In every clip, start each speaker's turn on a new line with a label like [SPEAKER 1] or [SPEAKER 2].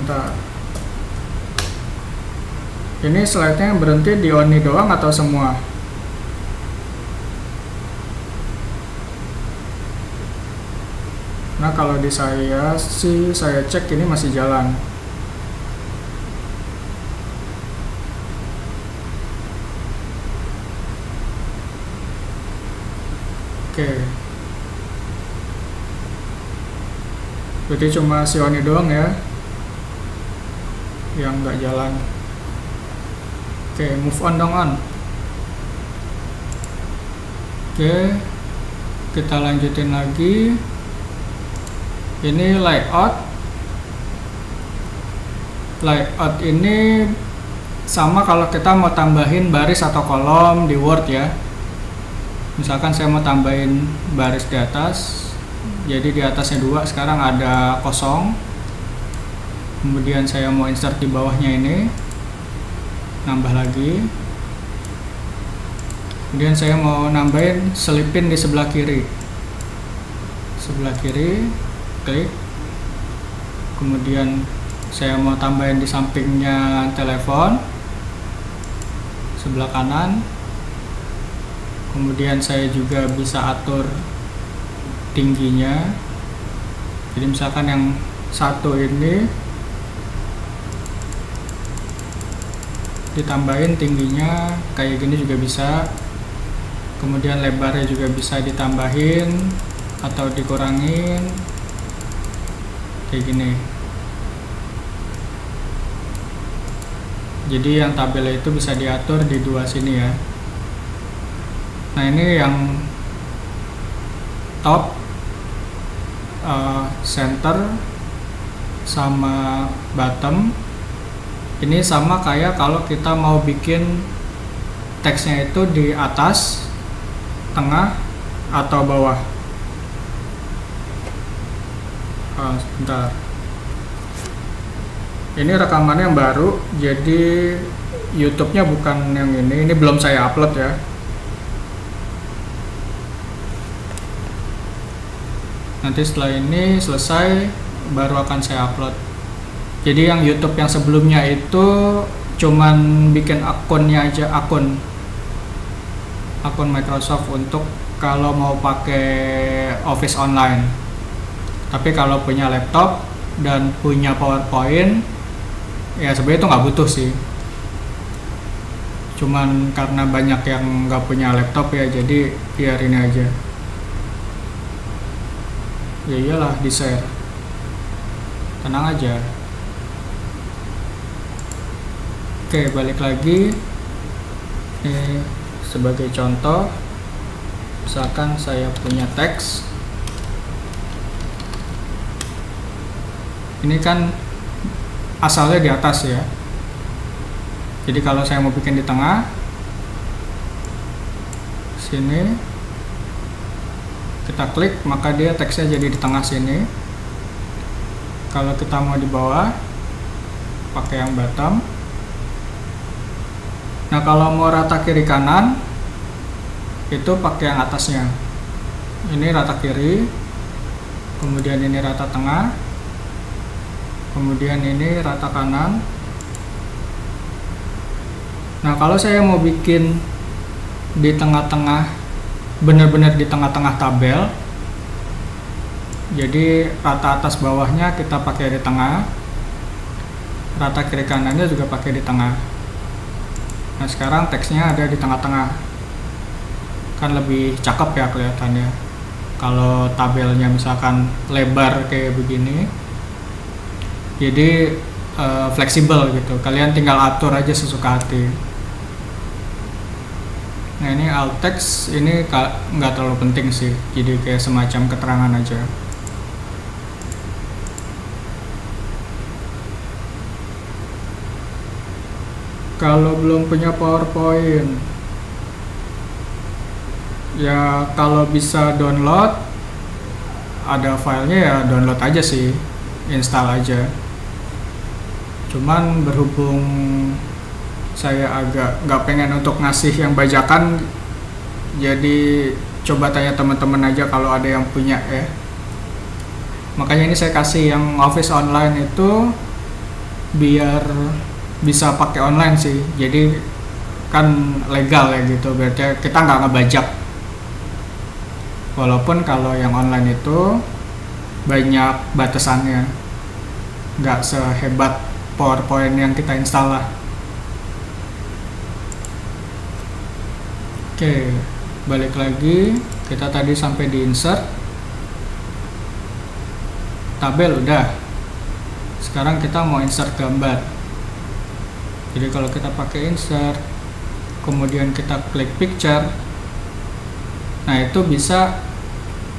[SPEAKER 1] bentar. Ini slide-nya berhenti di Oni doang atau semua? Nah, kalau di saya sih, saya cek ini masih jalan. Oke. Berarti cuma si Oni doang ya yang nggak jalan. Oke, move on dong on. Oke, kita lanjutin lagi. Ini layout. Layout ini sama kalau kita mau tambahin baris atau kolom di Word ya. Misalkan saya mau tambahin baris di atas, jadi di atasnya 2, sekarang ada kosong. Kemudian saya mau insert di bawahnya ini, nambah lagi. Kemudian saya mau nambahin selipin di sebelah kiri. Sebelah kiri, klik. Kemudian saya mau tambahin di sampingnya telepon, sebelah kanan. Kemudian saya juga bisa atur tingginya. Jadi misalkan yang satu ini ditambahin tingginya kayak gini juga bisa. Kemudian lebarnya juga bisa ditambahin atau dikurangin kayak gini. Jadi yang tabel itu bisa diatur di 2 sini ya. Nah, ini yang top, center, sama bottom. Ini sama kayak kalau kita mau bikin teksnya itu di atas, tengah, atau bawah. Sebentar. Ini rekamannya yang baru, jadi YouTube-nya bukan yang ini belum saya upload ya. Nanti setelah ini selesai baru akan saya upload. Jadi yang YouTube yang sebelumnya itu cuman bikin akunnya aja, akun Microsoft untuk kalau mau pakai Office online. Tapi kalau punya laptop dan punya PowerPoint, ya sebenarnya itu nggak butuh sih. Cuman karena banyak yang nggak punya laptop ya, jadi biar ini aja. Ya iyalah, di share, tenang aja. Oke, balik lagi. Ini sebagai contoh, misalkan saya punya teks, ini kan asalnya di atas ya. Jadi kalau saya mau bikin di tengah, sini kita klik, maka dia teksnya jadi di tengah sini. Kalau kita mau di bawah, pakai yang bottom. Nah, kalau mau rata kiri kanan, itu pakai yang atasnya. Ini rata kiri, kemudian ini rata tengah, kemudian ini rata kanan. Nah, kalau saya mau bikin di tengah-tengah, benar-benar di tengah-tengah tabel, jadi rata atas bawahnya kita pakai di tengah, rata kiri kanannya juga pakai di tengah. Nah, sekarang teksnya ada di tengah-tengah, kan lebih cakep ya kelihatannya. Kalau tabelnya misalkan lebar kayak begini, jadi fleksibel gitu, kalian tinggal atur aja sesuka hati. Nah, ini alt text ini nggak terlalu penting sih, jadi kayak semacam keterangan aja. Kalau belum punya PowerPoint, ya kalau bisa download, ada filenya ya download aja sih, install aja. Cuman berhubung saya agak nggak pengen untuk ngasih yang bajakan, jadi coba tanya teman-teman aja kalau ada yang punya ya. Makanya ini saya kasih yang Office online itu biar bisa pakai online sih, jadi kan legal ya gitu, berarti kita nggak ngebajak. Walaupun kalau yang online itu banyak batasannya, nggak sehebat PowerPoint yang kita install lah. Oke, balik lagi, kita tadi sampai di insert tabel udah. Sekarang kita mau insert gambar. Jadi kalau kita pakai insert, kemudian kita klik picture, nah itu bisa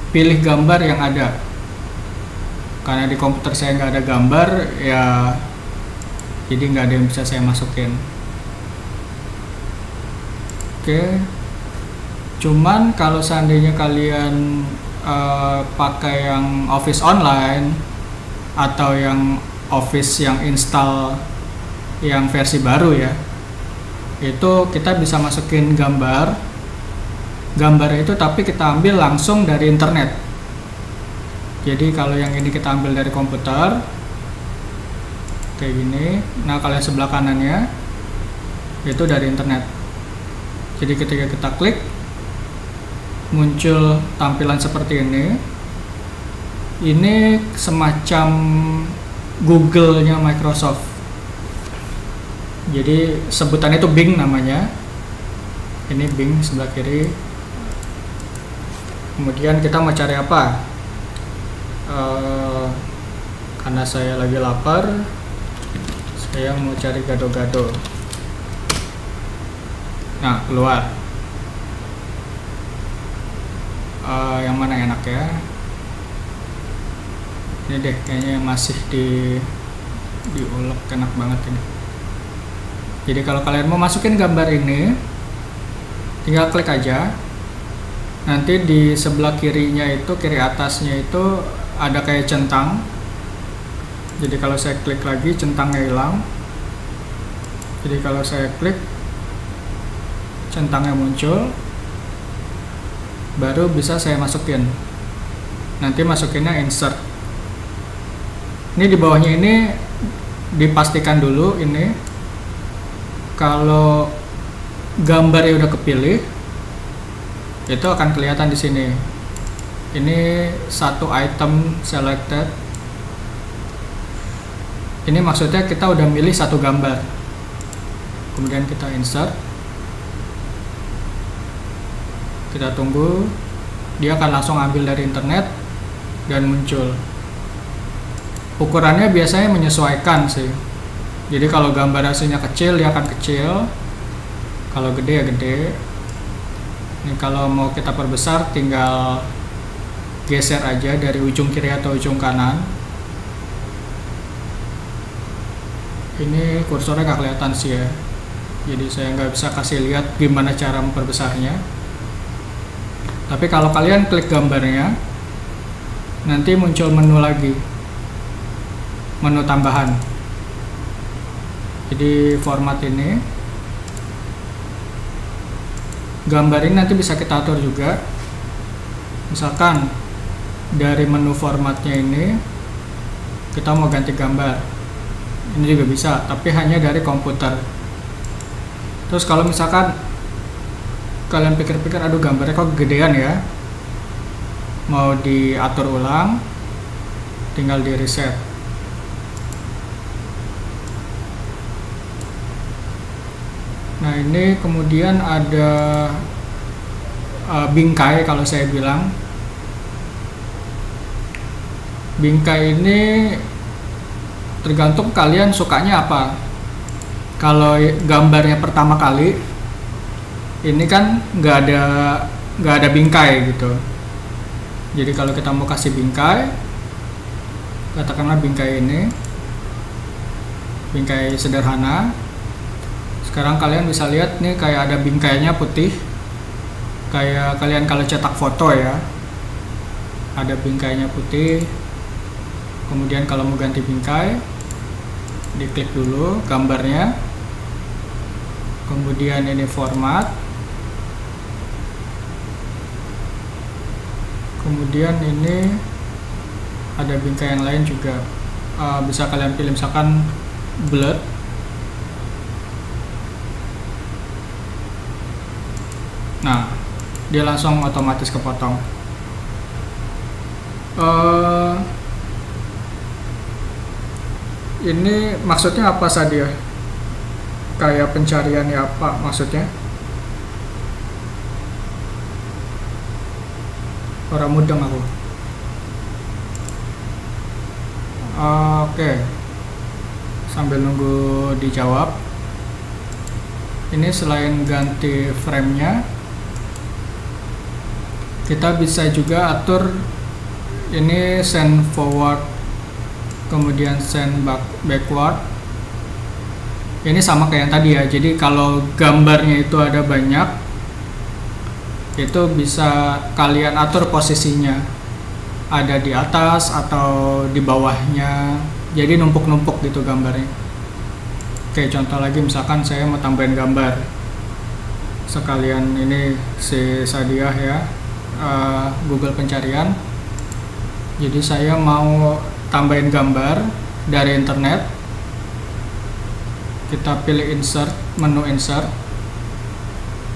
[SPEAKER 1] pilih gambar yang ada. Karena di komputer saya nggak ada gambar ya, jadi nggak ada yang bisa saya masukin. Oke, cuman kalau seandainya kalian pakai yang Office Online atau yang Office yang install yang versi baru ya, itu kita bisa masukin gambar itu, tapi kita ambil langsung dari internet. Jadi kalau yang ini kita ambil dari komputer kayak gini, nah kalau yang sebelah kanannya itu dari internet. Jadi ketika kita klik, muncul tampilan seperti ini. Ini semacam Google-nya Microsoft. Jadi sebutannya itu Bing namanya. Ini Bing sebelah kiri. Kemudian kita mau cari apa? Karena saya lagi lapar, saya mau cari gado-gado. Nah, keluar. Yang mana enak ya? Ini deh, kayaknya masih diulek, enak banget ini. Jadi kalau kalian mau masukin gambar ini, tinggal klik aja. Nanti di sebelah kirinya itu, kiri atasnya itu ada kayak centang. Jadi kalau saya klik lagi, centangnya hilang. Jadi kalau saya klik, centangnya muncul, baru bisa saya masukin. Nanti masukinnya insert. Ini di bawahnya ini dipastikan dulu ini kalau gambarnya udah kepilih, itu akan kelihatan di sini. Ini satu item selected. Ini maksudnya kita udah milih satu gambar. Kemudian kita insert. Kita tunggu, dia akan langsung ambil dari internet dan muncul. Ukurannya biasanya menyesuaikan sih. Jadi kalau gambar hasilnya kecil, dia akan kecil. Kalau gede ya gede. Ini kalau mau kita perbesar, tinggal geser aja dari ujung kiri atau ujung kanan. Ini kursornya nggak kelihatan sih ya. Jadi saya nggak bisa kasih lihat gimana cara memperbesarnya. Tapi kalau kalian klik gambarnya, nanti muncul menu lagi, menu tambahan. Jadi format ini, gambar ini nanti bisa kita atur juga. Misalkan dari menu formatnya ini, kita mau ganti gambar, ini juga bisa, tapi hanya dari komputer. Terus kalau misalkan kalian pikir-pikir, aduh gambarnya kok gedean ya, mau diatur ulang, tinggal di reset. Nah ini kemudian ada bingkai. Kalau saya bilang bingkai ini tergantung kalian sukanya apa. Kalau gambarnya pertama kali, ini kan nggak ada bingkai gitu. Jadi kalau kita mau kasih bingkai, katakanlah bingkai ini, bingkai sederhana. Sekarang kalian bisa lihat nih, kayak ada bingkainya putih, kayak kalian kalau cetak foto ya, ada bingkainya putih. Kemudian kalau mau ganti bingkai, diklik dulu gambarnya, kemudian ini format, kemudian ini ada bingkai yang lain juga. Bisa kalian pilih, misalkan blur. Nah, dia langsung otomatis kepotong. Ini maksudnya apa Sadia? Kayak pencariannya apa maksudnya? Orang mudeng aku. Oke. Sambil nunggu dijawab. Ini selain ganti frame-nya, kita bisa juga atur ini send forward, kemudian send backward. Ini sama kayak yang tadi ya. Jadi kalau gambarnya itu ada banyak, itu bisa kalian atur posisinya, ada di atas atau di bawahnya, jadi numpuk-numpuk gitu gambarnya. Oke, contoh lagi, misalkan saya mau tambahin gambar sekalian, ini si Sadiah ya, Google pencarian. Jadi saya mau tambahin gambar dari internet. Kita pilih insert, menu insert,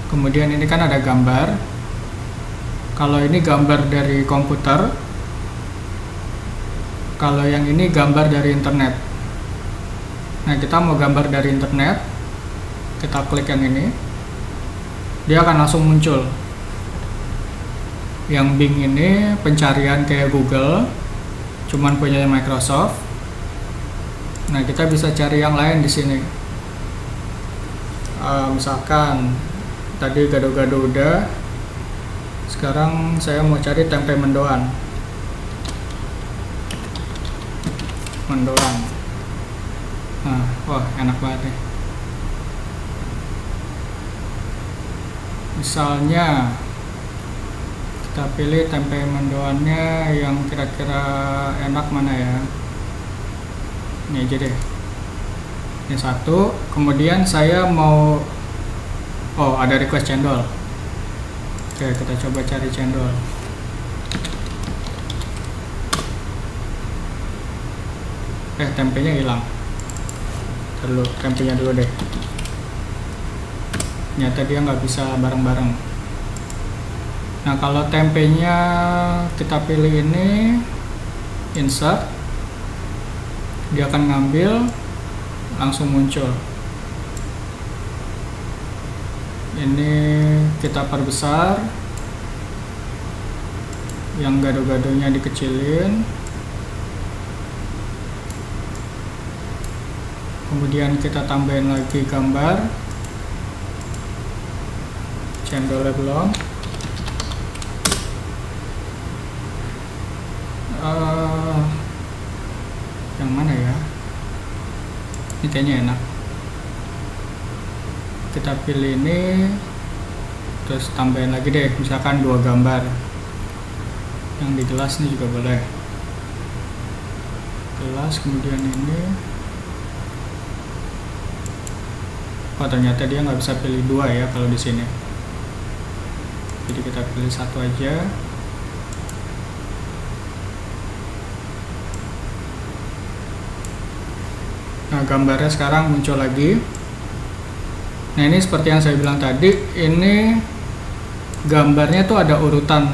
[SPEAKER 1] kemudian ini kan ada gambar. Kalau ini gambar dari komputer, kalau yang ini gambar dari internet. Nah, kita mau gambar dari internet, kita klik yang ini, dia akan langsung muncul. Yang Bing ini pencarian kayak Google, cuman punya Microsoft. Nah, kita bisa cari yang lain di sini. Misalkan tadi gado-gado udah, sekarang saya mau cari tempe mendoan. Nah, wah enak banget nih. Misalnya kita pilih tempe mendoannya yang kira-kira enak mana ya. Ini aja deh, ini satu. Kemudian saya mau, ada request cendol. Oke, kita coba cari cendol. Tempenya hilang. Terlalu tempenya dulu deh. Nyata dia nggak bisa bareng-bareng. Nah, kalau tempenya kita pilih ini insert, dia akan ngambil, langsung muncul. Ini kita perbesar, yang gado-gadonya dikecilin, kemudian kita tambahin lagi gambar, cendolnya belum. Yang mana ya? Ini kayaknya enak. Kita pilih ini, terus tambahin lagi deh, misalkan 2 gambar. Yang di gelas ini juga boleh. Gelas, kemudian ini. Ternyata dia nggak bisa pilih 2 ya kalau di sini. Jadi kita pilih 1 aja. Nah, gambarnya sekarang muncul lagi. Nah, ini seperti yang saya bilang tadi, ini gambarnya tuh ada urutan.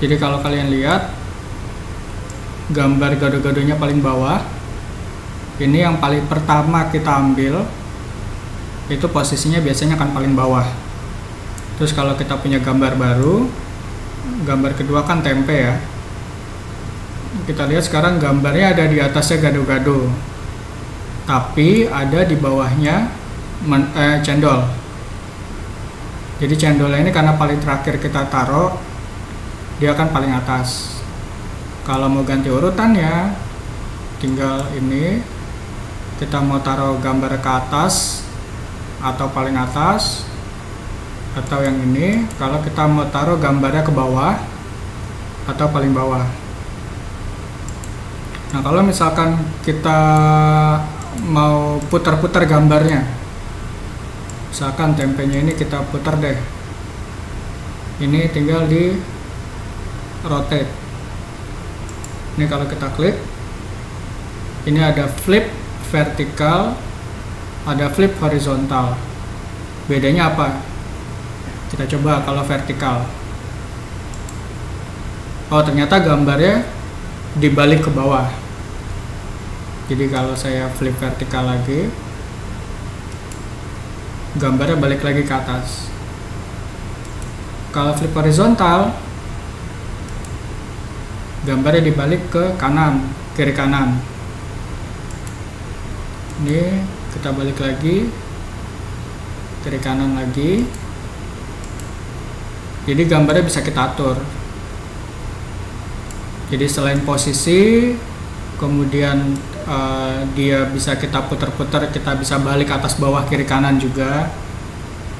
[SPEAKER 1] Jadi kalau kalian lihat, gambar gado-gadonya paling bawah, ini yang paling pertama kita ambil, itu posisinya biasanya kan paling bawah. Terus kalau kita punya gambar baru, gambar kedua kan tempe ya. Kita lihat sekarang gambarnya ada di atasnya gado-gado, tapi ada di bawahnya cendol. Jadi cendolnya ini karena paling terakhir kita taruh, dia akan paling atas. Kalau mau ganti urutannya, tinggal ini, kita mau taruh gambar ke atas atau paling atas, atau yang ini kalau kita mau taruh gambarnya ke bawah atau paling bawah. Nah, kalau misalkan kita mau putar-putar gambarnya, misalkan tempenya ini kita putar deh, ini tinggal di rotate. Ini kalau kita klik, ini ada flip vertikal, ada flip horizontal. Bedanya apa? Kita coba kalau vertikal. Oh, ternyata gambarnya dibalik ke bawah. Jadi kalau saya flip vertikal lagi, gambarnya balik lagi ke atas. Kalau flip horizontal, gambarnya dibalik ke kanan, kiri kanan. Ini kita balik lagi, kiri kanan lagi. Jadi gambarnya bisa kita atur. Jadi selain posisi, kemudian dia bisa kita putar-putar, kita bisa balik atas bawah kiri kanan juga,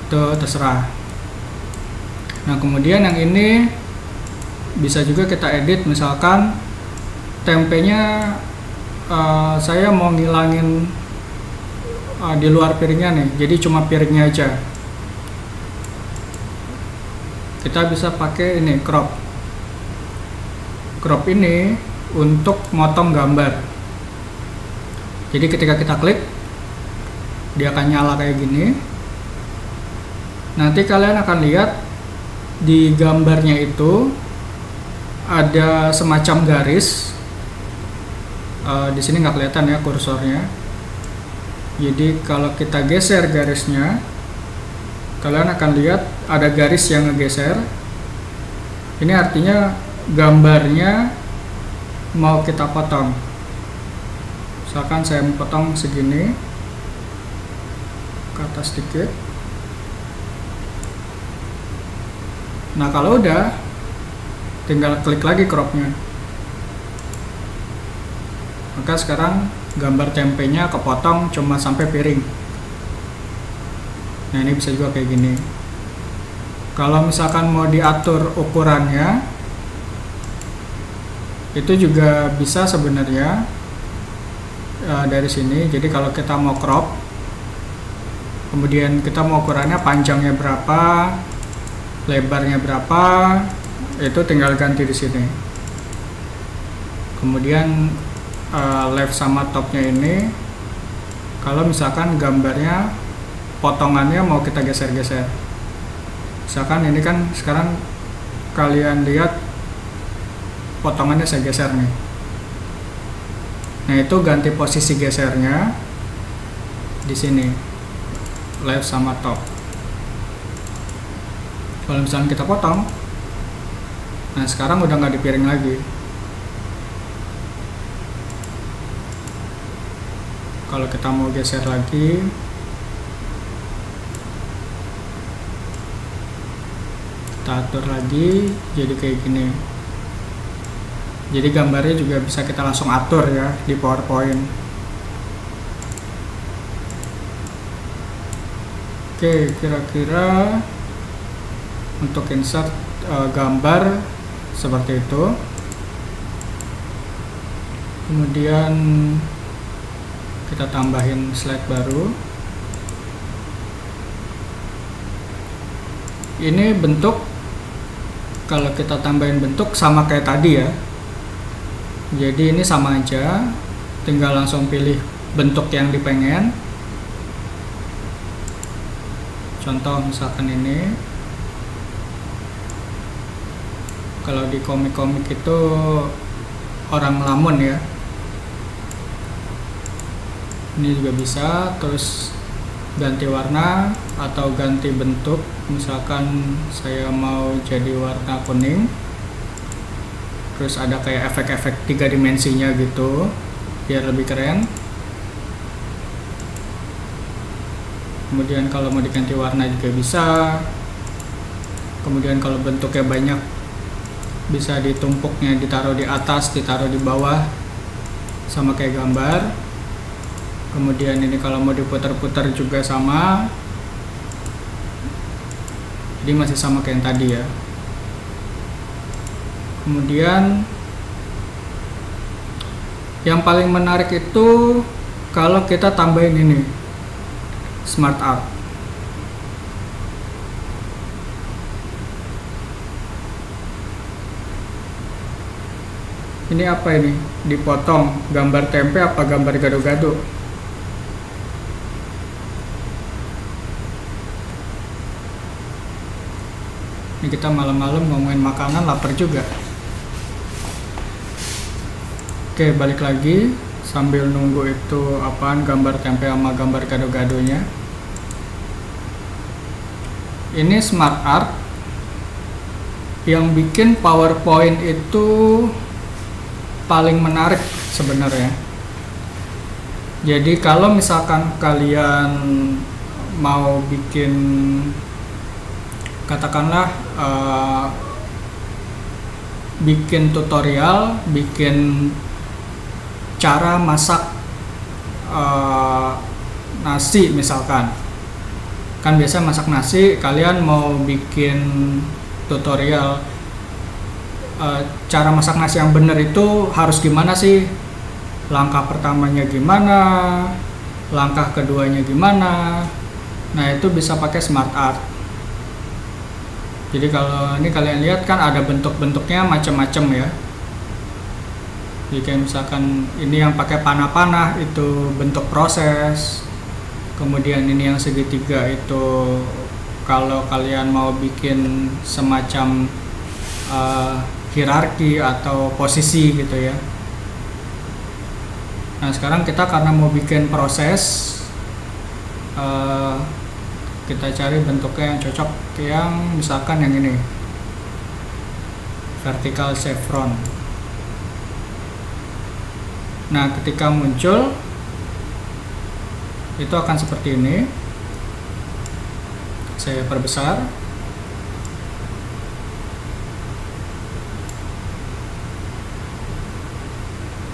[SPEAKER 1] itu terserah. Nah, kemudian yang ini bisa juga kita edit, misalkan tempenya saya mau ngilangin di luar piringnya nih, jadi cuma piringnya aja. Kita bisa pakai ini crop ini untuk motong gambar. Jadi ketika kita klik, dia akan nyala kayak gini. Nanti kalian akan lihat di gambarnya itu ada semacam garis. Di sini nggak kelihatan ya kursornya. Jadi kalau kita geser garisnya, kalian akan lihat ada garis yang ngegeser. Ini artinya gambarnya mau kita potong. Misalkan saya mau potong segini, ke atas sedikit. Nah, kalau udah, tinggal klik lagi cropnya. Maka sekarang gambar tempenya kepotong cuma sampai piring. Nah, ini bisa juga kayak gini. Kalau misalkan mau diatur ukurannya, itu juga bisa sebenarnya dari sini. Jadi kalau kita mau crop, kemudian kita mau ukurannya panjangnya berapa, lebarnya berapa, itu tinggal ganti di sini. Kemudian left sama topnya ini, kalau misalkan gambarnya potongannya mau kita geser-geser. Misalkan ini kan sekarang kalian lihat potongannya saya geser nih. Nah, itu ganti posisi gesernya di sini, left sama top. Kalau misalnya kita potong, nah sekarang udah nggak di piring lagi. Kalau kita mau geser lagi, kita atur lagi jadi kayak gini. Jadi gambarnya juga bisa kita langsung atur ya di PowerPoint. Oke, kira-kira untuk insert gambar seperti itu. Kemudian kita tambahin slide baru. Ini bentuk, kalau kita tambahin bentuk sama kayak tadi ya. Jadi ini sama aja, tinggal langsung pilih bentuk yang dipengen. Contoh misalkan ini, kalau di komik-komik itu orang ngelamun ya, ini juga bisa. Terus ganti warna atau ganti bentuk, misalkan saya mau jadi warna kuning, terus ada kayak efek-efek 3 dimensinya gitu biar lebih keren. Kemudian kalau mau diganti warna juga bisa. Kemudian kalau bentuknya banyak, bisa ditumpuknya, ditaruh di atas, ditaruh di bawah, sama kayak gambar. Kemudian ini kalau mau diputar-putar juga sama. Jadi masih sama kayak yang tadi ya. Kemudian yang paling menarik itu kalau kita tambahin ini Smart Art. Ini apa ini? Dipotong gambar tempe apa gambar gado-gado? Ini kita malam-malam ngomongin makanan, lapar juga. Oke, balik lagi sambil nunggu itu apaan, gambar tempe sama gambar gado-gadonya. Ini Smart Art. Yang bikin PowerPoint itu paling menarik sebenarnya. Jadi kalau misalkan kalian mau bikin, katakanlah bikin tutorial, bikin cara masak nasi misalkan, kan biasa masak nasi, kalian mau bikin tutorial cara masak nasi yang benar itu harus gimana sih, langkah pertamanya gimana, langkah keduanya gimana. Nah itu bisa pakai Smart Art. Jadi kalau ini kalian lihat kan ada bentuk-bentuknya macam-macam ya. Jadi kayak misalkan ini yang pakai panah-panah itu bentuk proses. Kemudian ini yang segitiga itu kalau kalian mau bikin semacam hierarki atau posisi gitu ya. Nah sekarang kita karena mau bikin proses, kita cari bentuknya yang cocok, yang misalkan yang ini, vertical chevron. Nah ketika muncul itu akan seperti ini. Saya perbesar.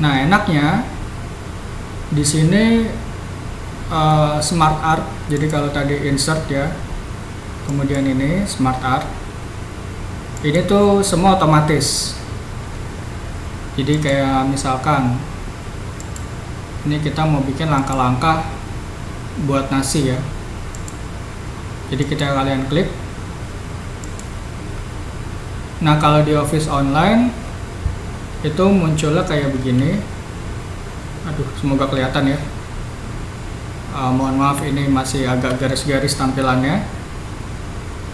[SPEAKER 1] Nah enaknya di sini Smart Art. Jadi kalau tadi insert ya, kemudian ini Smart Art, ini tuh semua otomatis. Jadi kayak misalkan ini kita mau bikin langkah-langkah buat nasi ya. Jadi kalian klik. Nah kalau di Office Online itu munculnya kayak begini. Aduh, semoga kelihatan ya. Mohon maaf ini masih agak garis-garis tampilannya.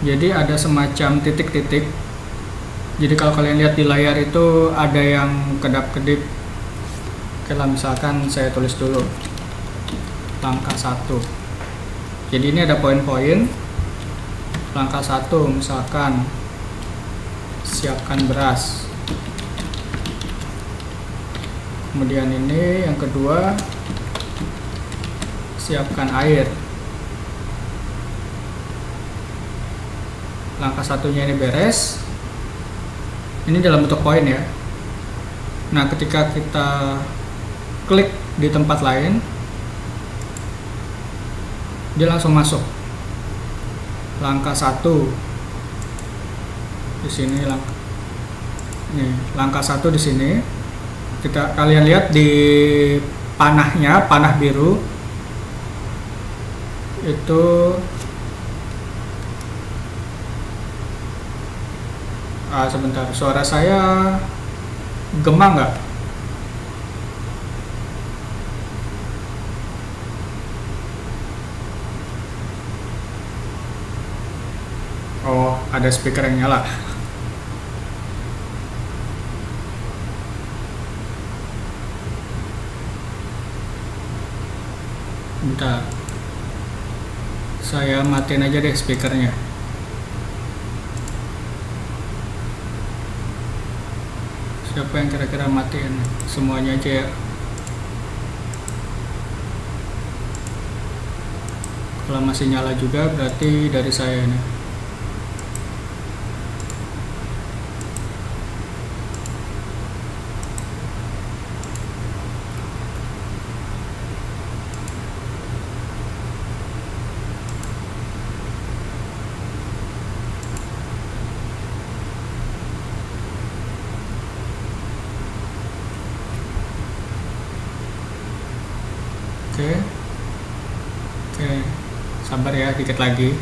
[SPEAKER 1] Jadi ada semacam titik-titik. Jadi kalau kalian lihat di layar itu ada yang kedap-kedip. Oke lah, misalkan saya tulis dulu langkah 1. Jadi ini ada poin-poin. Langkah 1 misalkan siapkan beras. Kemudian ini yang kedua, siapkan air. Langkah satunya ini beres. Ini dalam bentuk poin ya. Nah ketika kita klik di tempat lain, dia langsung masuk. Langkah 1 di sini, langkah 1 di sini. Kalian lihat di panahnya, panah biru itu sebentar, suara saya gema nggak? Oh, ada speaker yang nyala. Bentar, saya matiin aja deh speakernya. Siapa yang kira-kira matiin? Semuanya aja ya. Kalau masih nyala juga berarti dari saya ini. Oke, sabar ya, dikit lagi.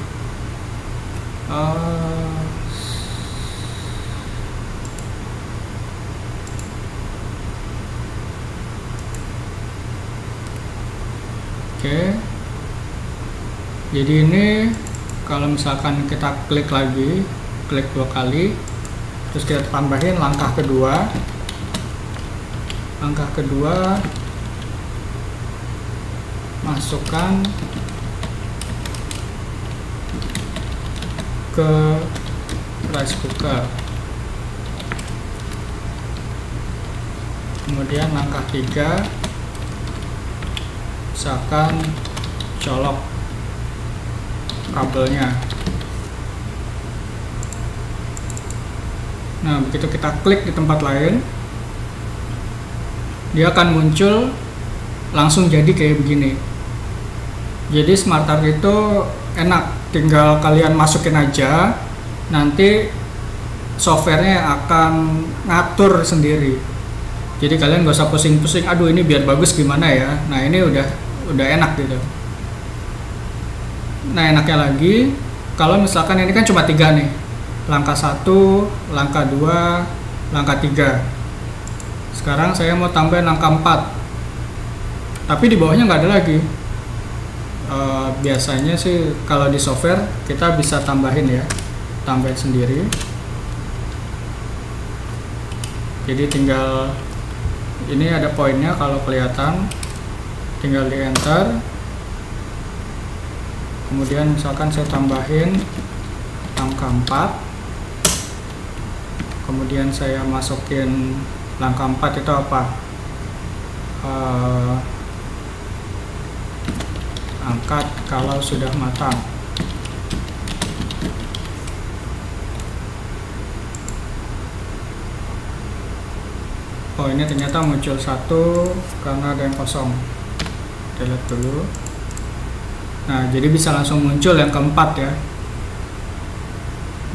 [SPEAKER 1] Oke, jadi ini kalau misalkan kita klik lagi, klik 2 kali, terus kita tambahin langkah kedua. Masukkan ke rice cooker. Kemudian langkah 3, misalkan colok kabelnya. Nah, begitu kita klik di tempat lain, dia akan muncul langsung jadi kayak begini. Jadi Smart Art itu enak, tinggal kalian masukin aja, nanti softwarenya akan ngatur sendiri. Jadi kalian gak usah pusing-pusing, aduh ini biar bagus gimana ya. Nah, ini udah enak gitu. Nah, enaknya lagi kalau misalkan ini kan cuma 3 nih, langkah 1, langkah 2, langkah 3. Sekarang saya mau tambahin langkah 4, tapi di bawahnya nggak ada lagi. Biasanya sih kalau di software kita bisa tambahin ya, tambahin sendiri. Jadi tinggal ini ada poinnya kalau kelihatan, tinggal di enter. Kemudian misalkan saya tambahin angka 4, kemudian saya masukin langkah 4 itu apa? Angkat kalau sudah matang. Oh, ini ternyata muncul 1 karena ada yang kosong. Delete dulu. Nah, jadi bisa langsung muncul yang keempat ya.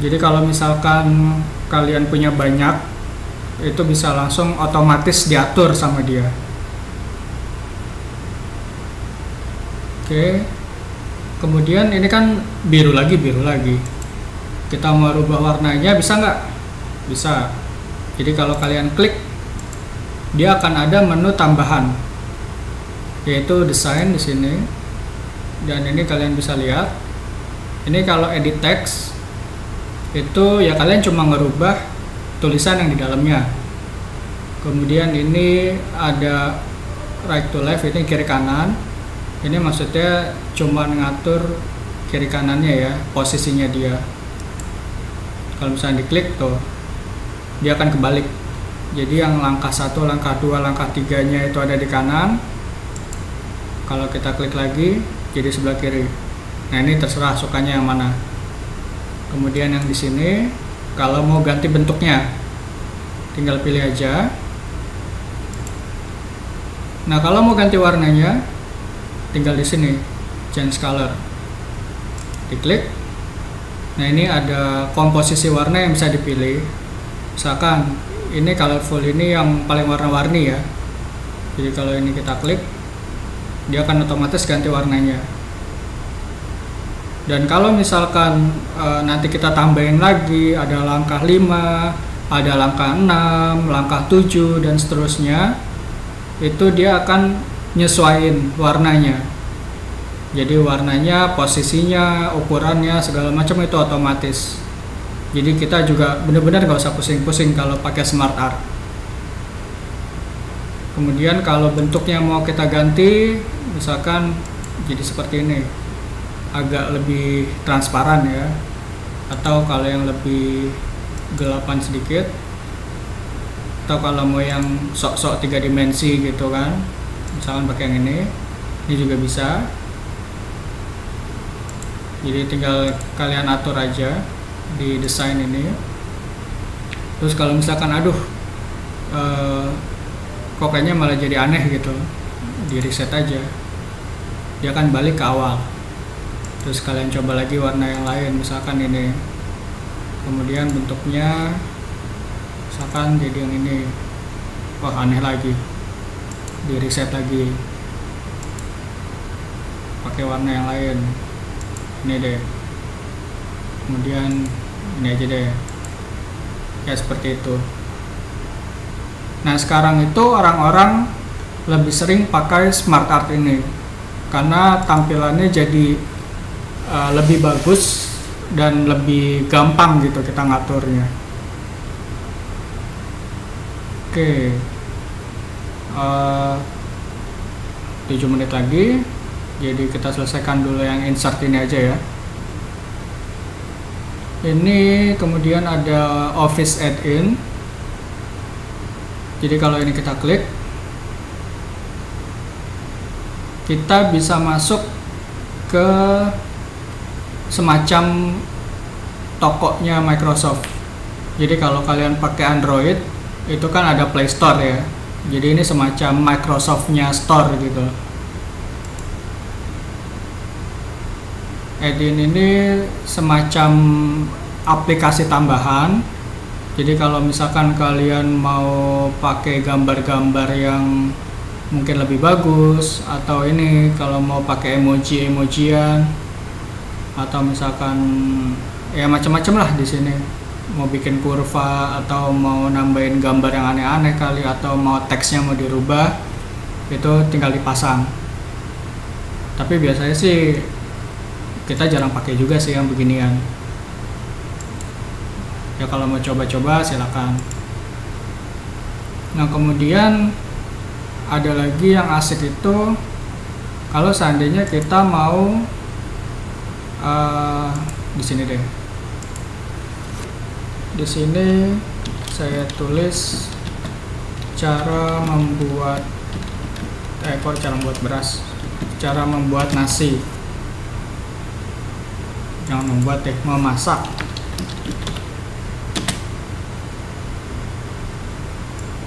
[SPEAKER 1] Jadi kalau misalkan kalian punya banyak, itu bisa langsung otomatis diatur sama dia. Oke. Kemudian ini kan biru lagi. Kita mau rubah warnanya bisa nggak? Bisa. Jadi kalau kalian klik, dia akan ada menu tambahan, yaitu desain di sini. Dan ini kalian bisa lihat. Ini kalau edit text, itu ya kalian cuma ngerubah tulisan yang di dalamnya. Kemudian ini ada right to left, ini kiri kanan. Ini maksudnya cuma ngatur kiri kanannya ya, posisinya dia. Kalau misalnya diklik tuh, dia akan kebalik. Jadi yang langkah 1, langkah 2, langkah 3-nya itu ada di kanan. Kalau kita klik lagi, jadi sebelah kiri. Nah, ini terserah sukanya yang mana. Kemudian yang di sini, kalau mau ganti bentuknya, tinggal pilih aja. Nah, kalau mau ganti warnanya, tinggal di sini, change color. Diklik. Nah, ini ada komposisi warna yang bisa dipilih. Misalkan ini colorful, ini yang paling warna-warni ya. Jadi kalau ini kita klik, dia akan otomatis ganti warnanya. Dan kalau misalkan nanti kita tambahin lagi, ada langkah 5, ada langkah 6, langkah 7 dan seterusnya, itu dia akan nyesuaiin warnanya. Jadi warnanya, posisinya, ukurannya, segala macam itu otomatis. Jadi kita juga benar-benar nggak usah pusing-pusing kalau pakai Smart Art. Kemudian kalau bentuknya mau kita ganti, misalkan jadi seperti ini, agak lebih transparan ya, atau kalau yang lebih gelapan sedikit, atau kalau mau yang sok-sok 3 dimensi gitu kan, misalkan pakai yang ini juga bisa. Jadi tinggal kalian atur aja di desain ini. Terus kalau misalkan aduh kok kayaknya malah jadi aneh gitu, di reset aja, dia akan balik ke awal. Terus kalian coba lagi warna yang lain, misalkan ini, kemudian bentuknya misalkan jadi yang ini, wah aneh lagi, di reset lagi, pakai warna yang lain, ini deh, kemudian ini aja deh, ya seperti itu. Nah, sekarang itu orang-orang lebih sering pakai Smart Art ini karena tampilannya jadi lebih bagus, dan lebih gampang gitu kita ngaturnya. Oke, 7 menit lagi, jadi kita selesaikan dulu yang insert ini aja ya. Ini kemudian ada Office Add-in. Jadi kalau ini kita klik, kita bisa masuk ke semacam tokonya Microsoft. Jadi kalau kalian pakai Android, itu kan ada Play Store ya. Jadi ini semacam Microsoft-nya Store gitu. Add-in ini semacam aplikasi tambahan. Jadi kalau misalkan kalian mau pakai gambar-gambar yang mungkin lebih bagus, atau ini kalau mau pakai emoji-emojian, atau misalkan ya macam-macam lah di sini. Mau bikin kurva atau mau nambahin gambar yang aneh-aneh kali, atau mau teksnya mau dirubah, itu tinggal dipasang. Tapi biasanya sih kita jarang pakai juga sih yang beginian. Ya kalau mau coba-coba silakan. Nah kemudian ada lagi yang asik itu, kalau seandainya kita mau di sini deh. Di sini saya tulis cara membuat cara membuat beras, cara membuat nasi. Jangan membuat deh, memasak.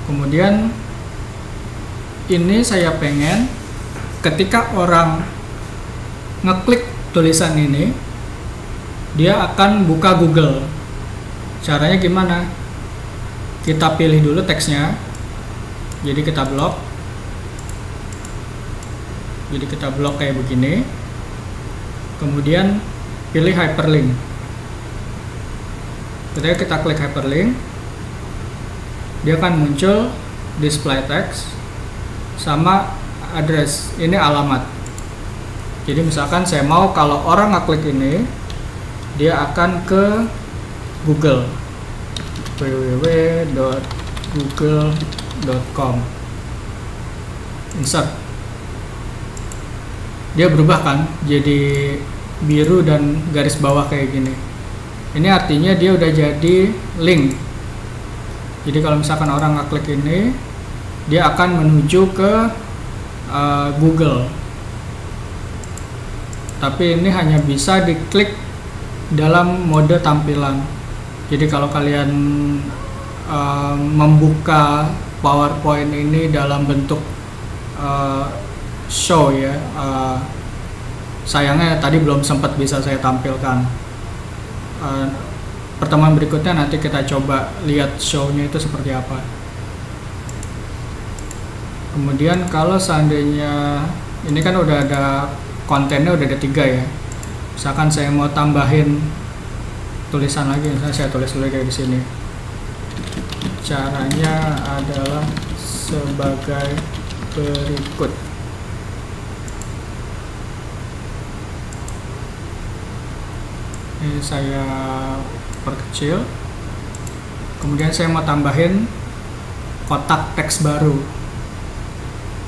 [SPEAKER 1] Kemudian ini saya pengen ketika orang ngeklik tulisan ini, dia akan buka Google. Caranya gimana? Kita pilih dulu teksnya. Jadi kita blok. Jadi kita blok kayak begini. Kemudian pilih hyperlink. Ketika kita klik hyperlink, dia akan muncul display text sama address. Ini alamat. Jadi misalkan saya mau kalau orang ngeklik ini, dia akan ke Google, www.google.com, insert. Dia berubah kan jadi biru dan garis bawah kayak gini. Ini artinya dia udah jadi link. Jadi kalau misalkan orang ngeklik ini, dia akan menuju ke Google. Tapi ini hanya bisa diklik dalam mode tampilan. Jadi kalau kalian membuka PowerPoint ini dalam bentuk show ya, sayangnya tadi belum sempat bisa saya tampilkan. Pertemuan berikutnya nanti kita coba lihat show-nya itu seperti apa. Kemudian kalau seandainya ini kan udah ada kontennya, udah ada 3 ya. Misalkan saya mau tambahin tulisan lagi, misalnya saya tulis dulu kayak di sini. Caranya adalah sebagai berikut. Ini saya perkecil. Kemudian saya mau tambahin kotak teks baru.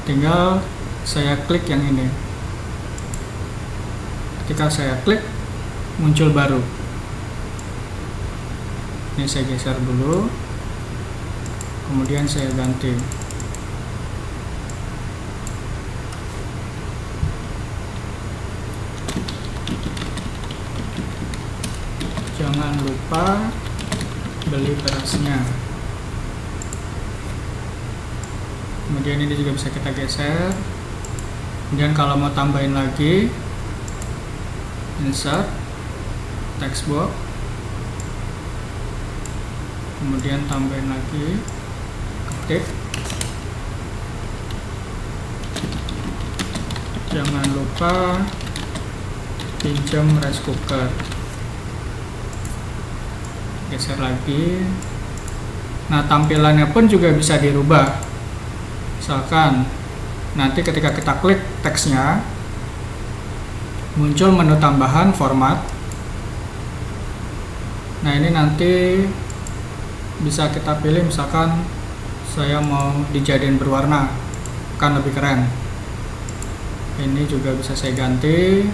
[SPEAKER 1] Tinggal saya klik yang ini. Ketika saya klik, muncul baru. Ini saya geser dulu. Kemudian saya ganti. Jangan lupa beli berasnya. Kemudian ini juga bisa kita geser. Kemudian kalau mau tambahin lagi, insert text box, kemudian tambahin lagi, ketik. Jangan lupa pinjam rice cooker. Geser lagi. Nah tampilannya pun juga bisa dirubah. Misalkan nanti ketika kita klik teksnya, muncul menu tambahan format. Nah, ini nanti bisa kita pilih, misalkan saya mau dijadiin berwarna, kan lebih keren. Ini juga bisa saya ganti,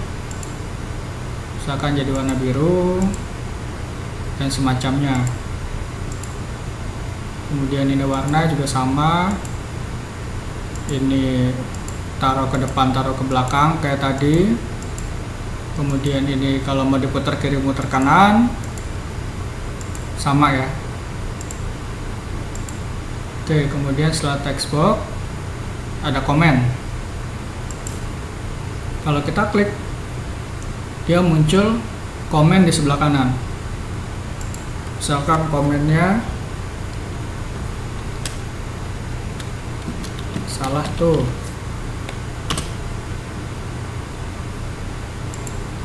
[SPEAKER 1] misalkan jadi warna biru dan semacamnya. Kemudian ini warna juga sama, ini taruh ke depan, taruh ke belakang kayak tadi. Kemudian ini kalau mau diputar kiri, muter kanan, sama ya. Oke, kemudian setelah text box ada komen. Kalau kita klik, dia muncul komen di sebelah kanan. Misalkan komennya salah tuh,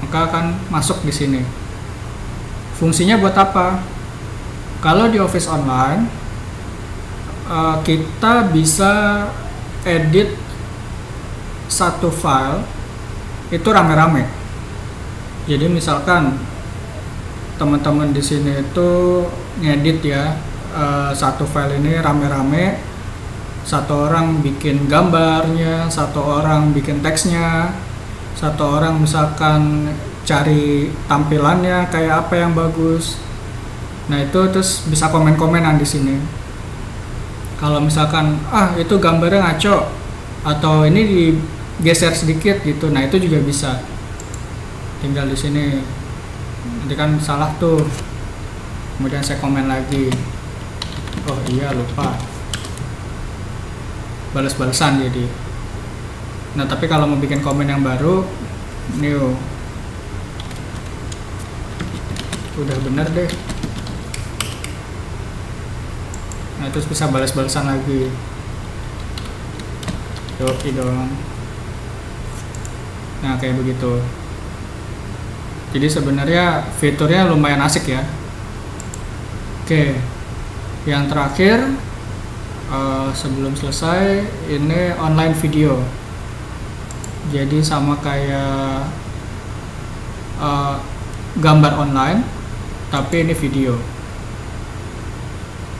[SPEAKER 1] maka akan masuk di sini. Fungsinya buat apa? Kalau di Office Online, kita bisa edit satu file itu rame-rame. Jadi misalkan teman-teman di sini itu ngedit ya, satu file ini rame-rame, satu orang bikin gambarnya, satu orang bikin teksnya, satu orang misalkan cari tampilannya kayak apa yang bagus. Nah, itu terus bisa komen-komenan di sini. Kalau misalkan itu gambarnya ngaco atau ini digeser sedikit gitu, nah itu juga bisa. Tinggal di sini. Nanti kan salah tuh. Kemudian saya komen lagi. Oh iya, lupa. Balas-balasan jadi. Nah, tapi kalau mau bikin komen yang baru, new. Udah bener deh. Nah, terus bisa balas-balasan lagi. Oke dong. Nah, kayak begitu. Jadi sebenarnya fiturnya lumayan asik ya. Oke, yang terakhir sebelum selesai, ini online video. Jadi sama kayak gambar online, tapi ini video.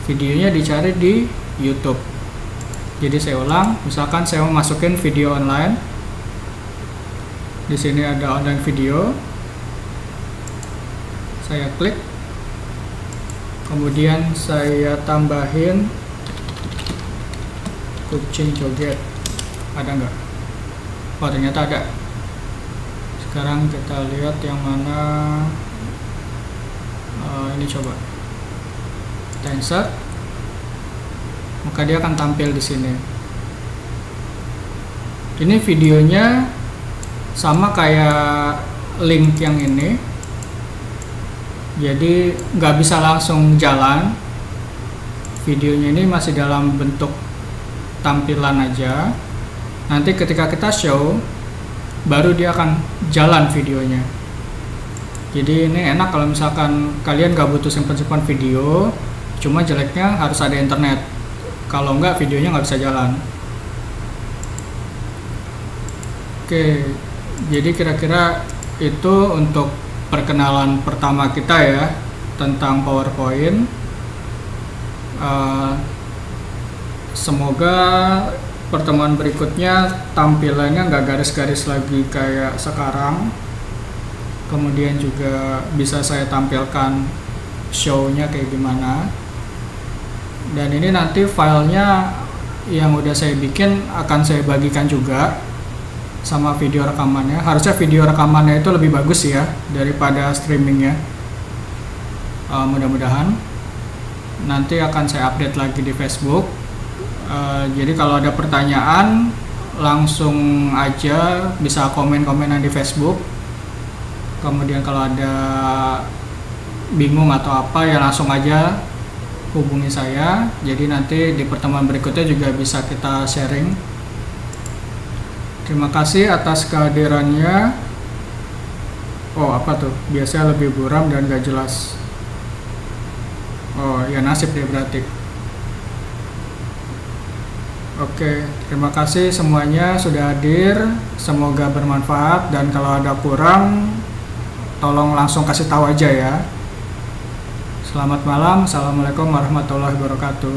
[SPEAKER 1] Videonya dicari di YouTube. Jadi saya ulang, misalkan saya mau masukin video online. Di sini ada online video. Saya klik. Kemudian saya tambahin kucing joget. Ada nggak? Oh, ternyata ada. Sekarang kita lihat yang mana. Ini coba. Kita insert, maka dia akan tampil di sini. Ini videonya sama kayak link yang ini, jadi nggak bisa langsung jalan. Videonya ini masih dalam bentuk tampilan aja. Nanti ketika kita show, baru dia akan jalan videonya. Jadi ini enak kalau misalkan kalian nggak butuh simpan-simpan video. Cuma jeleknya harus ada internet. Kalau enggak, videonya nggak bisa jalan. Oke, jadi kira-kira itu untuk perkenalan pertama kita ya tentang PowerPoint. Semoga pertemuan berikutnya tampilannya nggak garis-garis lagi kayak sekarang. Kemudian juga bisa saya tampilkan show-nya kayak gimana. Dan ini nanti filenya yang udah saya bikin akan saya bagikan juga sama video rekamannya. Harusnya video rekamannya itu lebih bagus ya daripada streamingnya. Mudah-mudahan nanti akan saya update lagi di Facebook. Jadi kalau ada pertanyaan langsung aja bisa komen-komenan di Facebook. Kemudian kalau ada bingung atau apa ya langsung aja hubungi saya. Jadi nanti di pertemuan berikutnya juga bisa kita sharing. Terima kasih atas kehadirannya. Oh, apa tuh? Biasanya lebih buram dan gak jelas. Oh, ya nasib deh berarti. Oke, terima kasih semuanya sudah hadir. Semoga bermanfaat, dan kalau ada kurang tolong langsung kasih tahu aja ya. Selamat malam. Assalamualaikum warahmatullahi wabarakatuh.